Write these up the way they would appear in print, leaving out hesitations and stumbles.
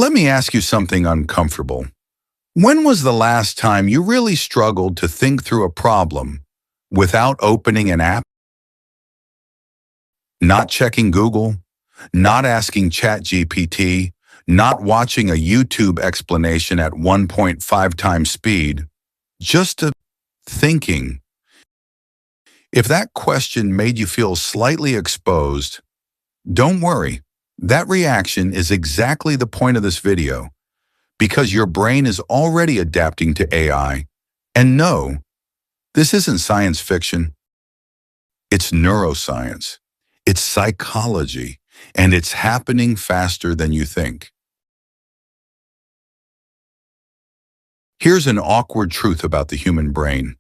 Let me ask you something uncomfortable. When was the last time you really struggled to think through a problem without opening an app, not checking Google, not asking ChatGPT, not watching a YouTube explanation at 1.5 times speed, just thinking? If that question made you feel slightly exposed, don't worry. That reaction is exactly the point of this video, because your brain is already adapting to AI. And no, this isn't science fiction. It's neuroscience. It's psychology, and it's happening faster than you think. Here's an awkward truth about the human brain.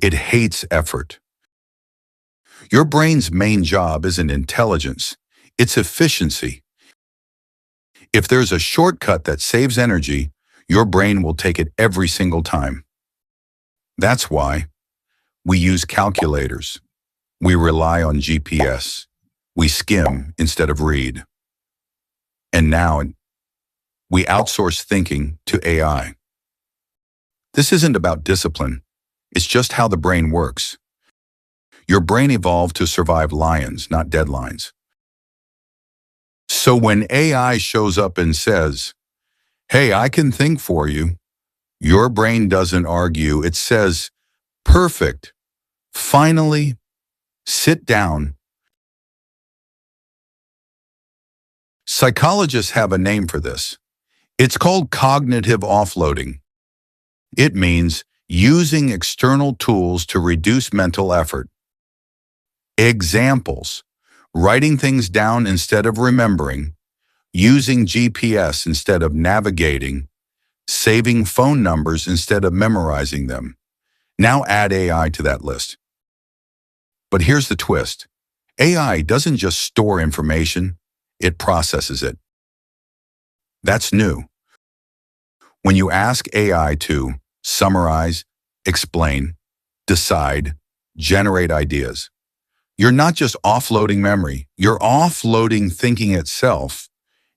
It hates effort. Your brain's main job isn't intelligence, it's efficiency. If there's a shortcut that saves energy, your brain will take it every single time. That's why we use calculators. We rely on GPS. We skim instead of read. And now we outsource thinking to AI. This isn't about discipline. It's just how the brain works. Your brain evolved to survive lions, not deadlines. So when AI shows up and says, "Hey, I can think for you," your brain doesn't argue. It says, "Perfect. Finally, sit down." Psychologists have a name for this. It's called cognitive offloading. It means using external tools to reduce mental effort. Examples: writing things down instead of remembering, using GPS instead of navigating, saving phone numbers instead of memorizing them. Now add AI to that list. But here's the twist. AI doesn't just store information, it processes it. That's new. When you ask AI to summarize, explain, decide, generate ideas, you're not just offloading memory, you're offloading thinking itself,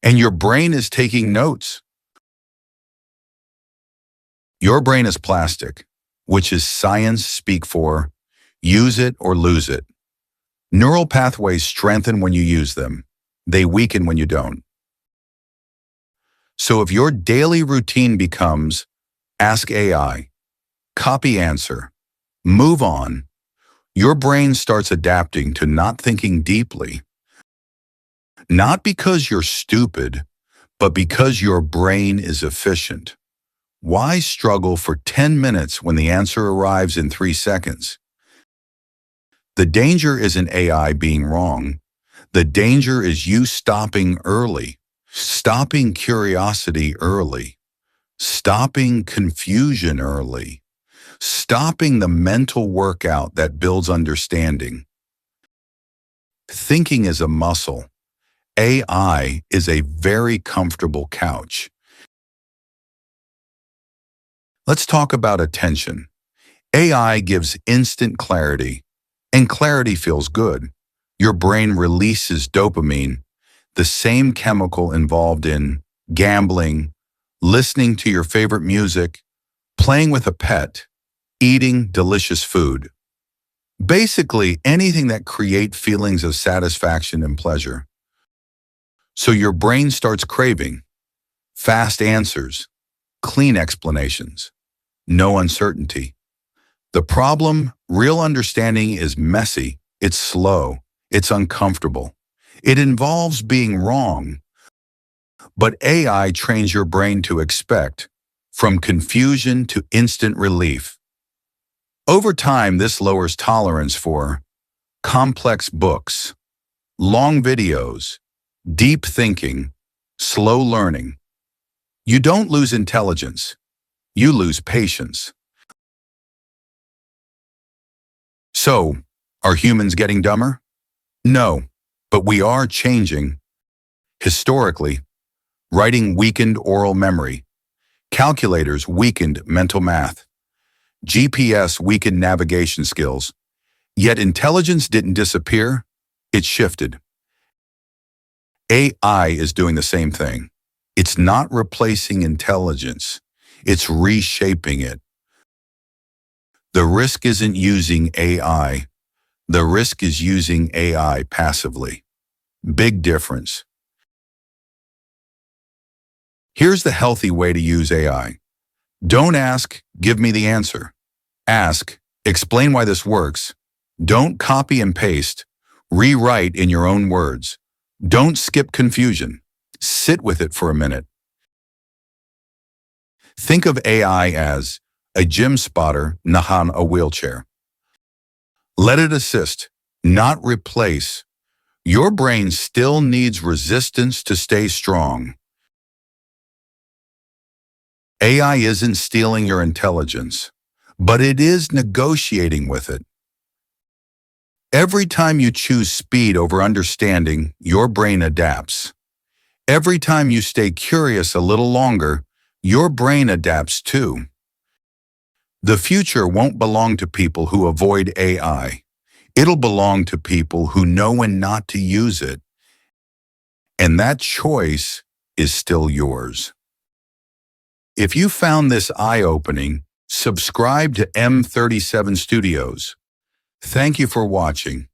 and your brain is taking notes. Your brain is plastic, which is science speak for use it or lose it. Neural pathways strengthen when you use them. They weaken when you don't. So if your daily routine becomes ask AI, copy answer, move on, your brain starts adapting to not thinking deeply. Not because you're stupid, but because your brain is efficient. Why struggle for 10 minutes when the answer arrives in 3 seconds? The danger isn't AI being wrong. The danger is you stopping early, stopping curiosity early, stopping confusion early, stopping the mental workout that builds understanding. Thinking is a muscle. AI is a very comfortable couch. Let's talk about attention. AI gives instant clarity, and clarity feels good. Your brain releases dopamine, the same chemical involved in gambling, listening to your favorite music, playing with a pet, eating delicious food. Basically, anything that creates feelings of satisfaction and pleasure. So your brain starts craving fast answers, clean explanations, no uncertainty. The problem, real understanding is messy, it's slow, it's uncomfortable. It involves being wrong. But AI trains your brain to expect, from confusion to instant relief. Over time, this lowers tolerance for complex books, long videos, deep thinking, slow learning. You don't lose intelligence, you lose patience. So, are humans getting dumber? No, but we are changing. Historically, writing weakened oral memory. Calculators weakened mental math. GPS weakened navigation skills. Yet intelligence didn't disappear, it shifted. AI is doing the same thing. It's not replacing intelligence. It's reshaping it. The risk isn't using AI. The risk is using AI passively. Big difference. Here's the healthy way to use AI. Don't ask, give me the answer. Ask, explain why this works. Don't copy and paste. Rewrite in your own words. Don't skip confusion. Sit with it for a minute. Think of AI as a gym spotter nahan a wheelchair. Let it assist, not replace. Your brain still needs resistance to stay strong. AI isn't stealing your intelligence, but it is negotiating with it. Every time you choose speed over understanding, your brain adapts. Every time you stay curious a little longer, your brain adapts too. The future won't belong to people who avoid AI. It'll belong to people who know when not to use it. And that choice is still yours. If you found this eye-opening, subscribe to M37 Studios. Thank you for watching.